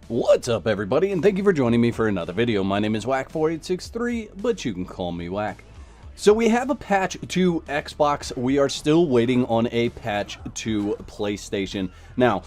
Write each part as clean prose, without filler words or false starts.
What's up everybody, and thank you for joining me for another video. My name is whack4863, but you can call me Whack. So we have a patch to Xbox. We are still waiting on a patch to PlayStation. Now,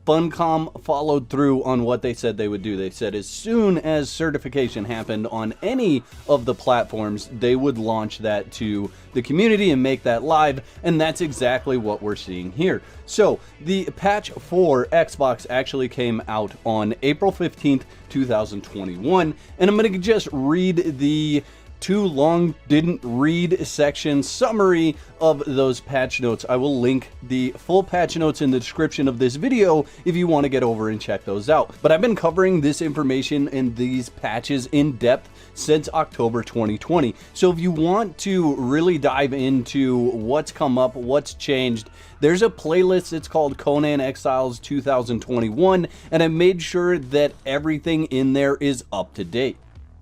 Funcom followed through on what they said they would do. They said as soon as certification happened on any of the platforms, they would launch that to the community and make that live, and that's exactly what we're seeing here. So the patch for Xbox actually came out on April 15th, 2021, and I'm going to just read the too long didn't read section summary of those patch notes. I will link the full patch notes in the description of this video if you want to get over and check those out. But I've been covering this information and these patches in depth since October 2020. So if you want to really dive into what's come up, what's changed, there's a playlist. It's called Conan Exiles 2021, and I made sure that everything in there is up to date.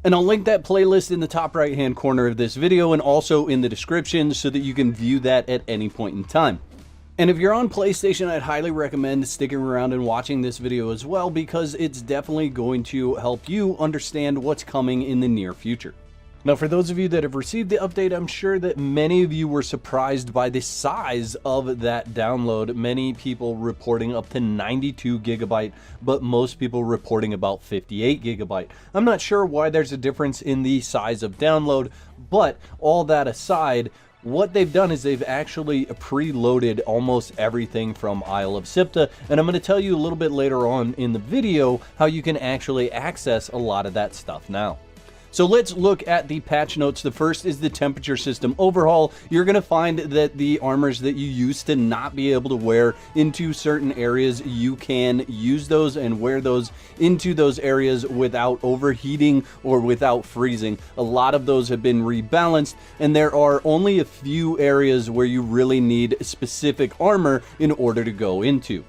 And I'll link that playlist in the top right hand corner of this video and also in the description so that you can view that at any point in time. And if you're on PlayStation, I'd highly recommend sticking around and watching this video as well, because it's definitely going to help you understand what's coming in the near future. Now, for those of you that have received the update, I'm sure that many of you were surprised by the size of that download. Many people reporting up to 92 gigabyte, but most people reporting about 58 gigabyte. I'm not sure why there's a difference in the size of download, but all that aside, what they've done is they've actually preloaded almost everything from Isle of Siptah, and I'm going to tell you a little bit later on in the video how you can actually access a lot of that stuff now. So let's look at the patch notes. The first is the temperature system overhaul. You're going to find that the armors that you used to not be able to wear into certain areas, you can use those and wear those into those areas without overheating or without freezing. A lot of those have been rebalanced, and there are only a few areas where you really need specific armor in order to go into.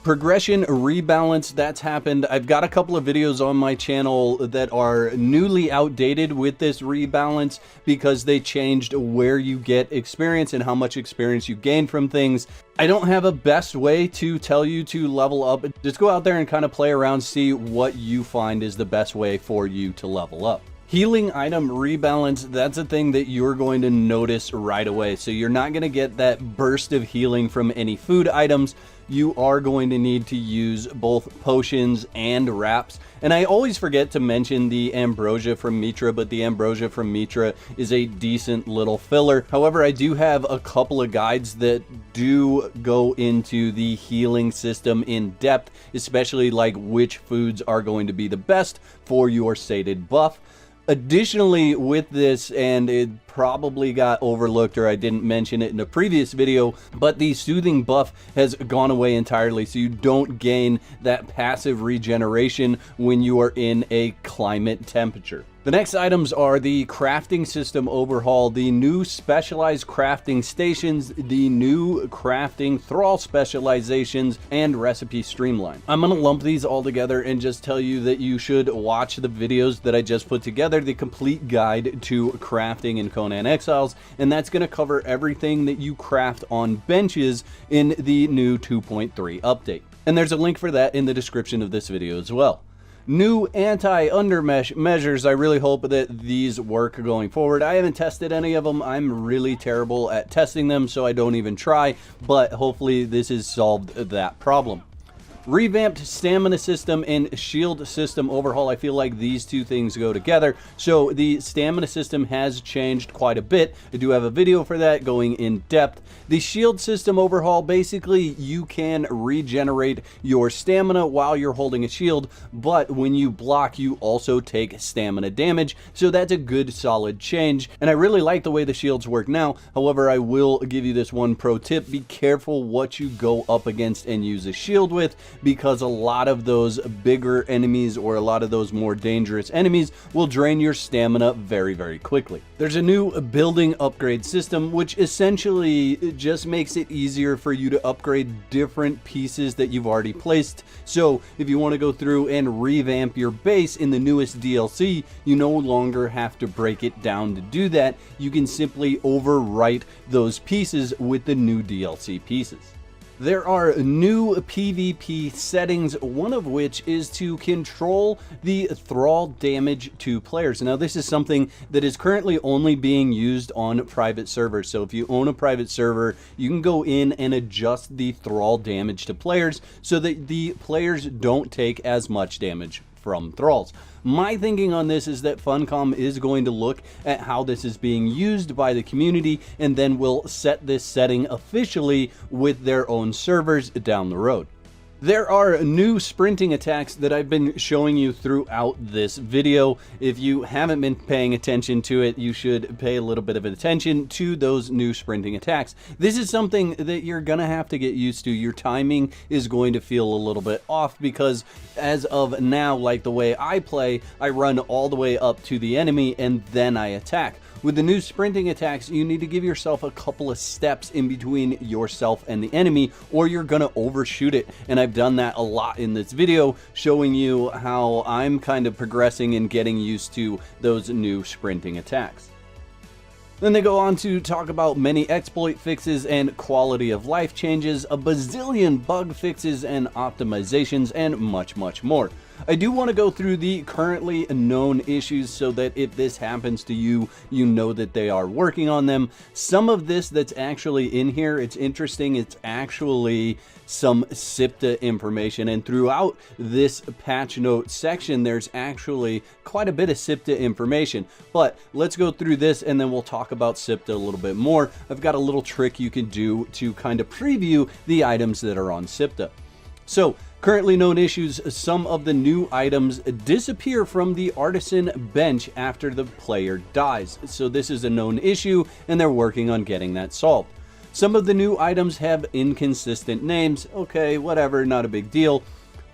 Progression rebalance, that's happened. I've got a couple of videos on my channel that are newly outdated with this rebalance because they changed where you get experience and how much experience you gain from things. I don't have a best way to tell you to level up. Just go out there and kind of play around, see what you find is the best way for you to level up. Healing item rebalance, that's a thing that you're going to notice right away. So you're not going to get that burst of healing from any food items. You are going to need to use both potions and wraps. And I always forget to mention the ambrosia from Mitra, but the ambrosia from Mitra is a decent little filler. However, I do have a couple of guides that do go into the healing system in depth, especially like which foods are going to be the best for your sated buff. Additionally, with this, and it probably got overlooked or I didn't mention it in a previous video, but the soothing buff has gone away entirely, so you don't gain that passive regeneration when you are in a climate temperature. The next items are the crafting system overhaul, the new specialized crafting stations, the new crafting thrall specializations, and recipe streamline. I'm going to lump these all together and just tell you that you should watch the videos that I just put together, the complete guide to crafting in Conan Exiles, and that's going to cover everything that you craft on benches in the new 2.3 update. And there's a link for that in the description of this video as well. New anti-undermesh measures. I really hope that these work going forward. I haven't tested any of them. I'm really terrible at testing them, so I don't even try, but hopefully this has solved that problem. Revamped stamina system and shield system overhaul. I feel like these two things go together. So the stamina system has changed quite a bit. I do have a video for that going in depth. The shield system overhaul, basically you can regenerate your stamina while you're holding a shield, but when you block you also take stamina damage. So that's a good solid change, and I really like the way the shields work now. However, I will give you this one pro tip: be careful what you go up against and use a shield with, because a lot of those bigger enemies or a lot of those more dangerous enemies will drain your stamina very, very quickly. There's a new building upgrade system, which essentially just makes it easier for you to upgrade different pieces that you've already placed. So if you want to go through and revamp your base in the newest DLC, you no longer have to break it down to do that. You can simply overwrite those pieces with the new DLC pieces. There are new PvP settings, one of which is to control the thrall damage to players. Now, this is something that is currently only being used on private servers. So if you own a private server, you can go in and adjust the thrall damage to players so that the players don't take as much damage from thralls. My thinking on this is that Funcom is going to look at how this is being used by the community and then will set this setting officially with their own servers down the road. There are new sprinting attacks that I've been showing you throughout this video. If you haven't been paying attention to it, you should pay a little bit of attention to those new sprinting attacks. This is something that you're gonna have to get used to. Your timing is going to feel a little bit off because as of now, like the way I play, I run all the way up to the enemy and then I attack. With the new sprinting attacks, you need to give yourself a couple of steps in between yourself and the enemy, or you're gonna overshoot it. And I've done that a lot in this video, showing you how I'm kind of progressing and getting used to those new sprinting attacks. Then they go on to talk about many exploit fixes and quality of life changes, a bazillion bug fixes and optimizations, and much, much more. I do want to go through the currently known issues so that if this happens to you, you know that they are working on them. Some of this that's actually in here, it's interesting. It's actually some Siptah information, and throughout this patch note section, there's actually quite a bit of Siptah information. But let's go through this and then we'll talk about Siptah a little bit more. I've got a little trick you can do to kind of preview the items that are on Siptah. So, currently known issues, some of the new items disappear from the artisan bench after the player dies. So this is a known issue and they're working on getting that solved. Some of the new items have inconsistent names. Okay, whatever, not a big deal.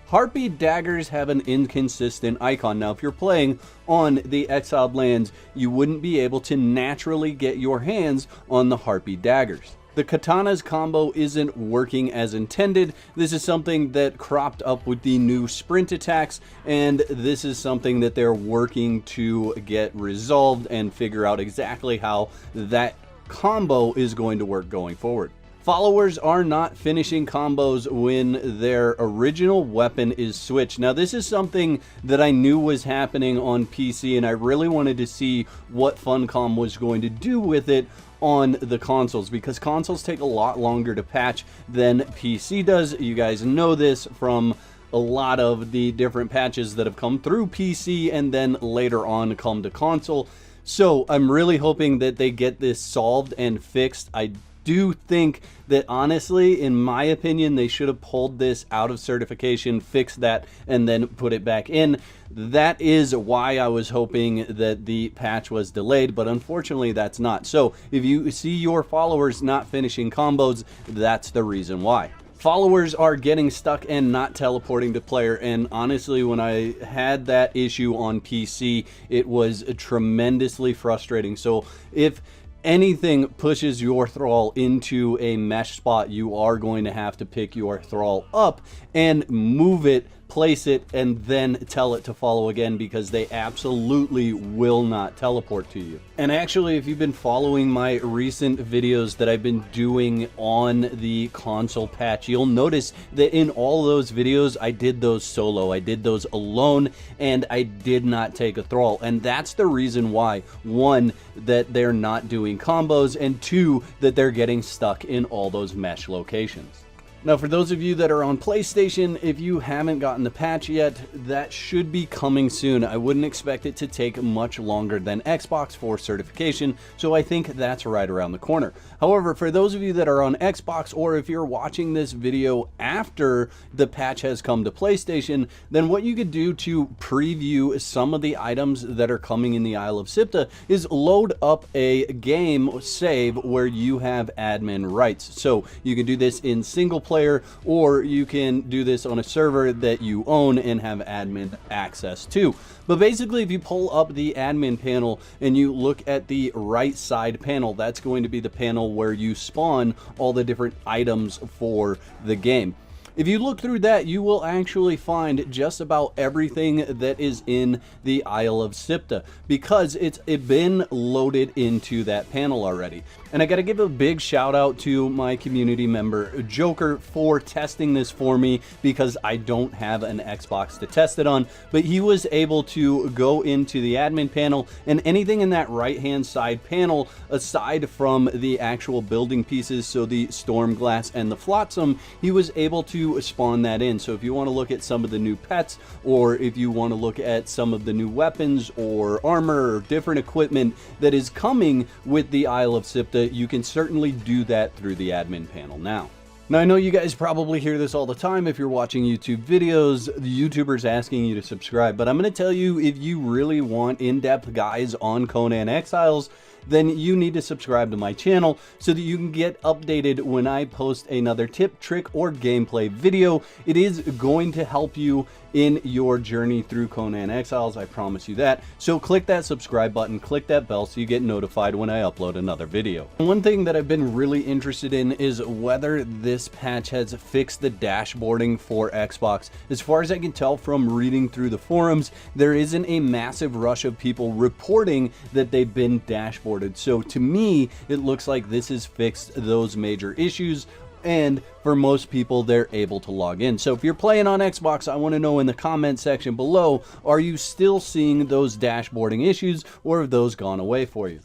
Harpy daggers have an inconsistent icon. Now, if you're playing on the exiled lands, you wouldn't be able to naturally get your hands on the harpy daggers. The katana's combo isn't working as intended. This is something that cropped up with the new sprint attacks, and this is something that they're working to get resolved and figure out exactly how that combo is going to work going forward. Followers are not finishing combos when their original weapon is switched. Now, this is something that I knew was happening on PC, and I really wanted to see what Funcom was going to do with it on the consoles, because consoles take a lot longer to patch than PC does. You guys know this from a lot of the different patches that have come through PC and then later on come to console. So I'm really hoping that they get this solved and fixed. I do think that, honestly, in my opinion, they should have pulled this out of certification, fixed that, and then put it back in. That is why I was hoping that the patch was delayed, but unfortunately that's not. So if you see your followers not finishing combos, that's the reason why. Followers are getting stuck and not teleporting to player, and honestly, when I had that issue on PC, it was tremendously frustrating. So if anything pushes your thrall into a mesh spot, you are going to have to pick your thrall up and move it, place it, and then tell it to follow again, because they absolutely will not teleport to you. And actually, if you've been following my recent videos that I've been doing on the console patch, you'll notice that in all those videos, I did those solo, I did those alone, and I did not take a thrall. And that's the reason why: one, that they're not doing combos, and two, that they're getting stuck in all those mesh locations. Now, for those of you that are on PlayStation, if you haven't gotten the patch yet, that should be coming soon. I wouldn't expect it to take much longer than Xbox for certification, so I think that's right around the corner. However, for those of you that are on Xbox, or if you're watching this video after the patch has come to PlayStation, then what you could do to preview some of the items that are coming in the Isle of Siptah is load up a game save where you have admin rights. So you can do this in single player, or you can do this on a server that you own and have admin access to. But basically, if you pull up the admin panel and you look at the right side panel, that's going to be the panel where you spawn all the different items for the game. If you look through that, you will actually find just about everything that is in the Isle of Siptah, because it's been loaded into that panel already. And I gotta give a big shout out to my community member Joker for testing this for me, because I don't have an Xbox to test it on, but he was able to go into the admin panel, and anything in that right hand side panel aside from the actual building pieces, so the storm glass and the flotsam, he was able to spawn that in. So if you want to look at some of the new pets, or if you want to look at some of the new weapons or armor or different equipment that is coming with the Isle of Siptah, you can certainly do that through the admin panel now. Now, I know you guys probably hear this all the time if you're watching YouTube videos, the YouTubers asking you to subscribe, but I'm going to tell you, if you really want in-depth guides on Conan Exiles, then you need to subscribe to my channel so that you can get updated when I post another tip, trick, or gameplay video. It is going to help you in your journey through Conan Exiles, I promise you that. So click that subscribe button, click that bell so you get notified when I upload another video. One thing that I've been really interested in is whether this patch has fixed the dashboarding for Xbox. As far as I can tell from reading through the forums, there isn't a massive rush of people reporting that they've been dashboarded. So to me, it looks like this has fixed those major issues, and for most people, they're able to log in. So if you're playing on Xbox, I want to know in the comment section below, are you still seeing those dashboarding issues, or have those gone away for you?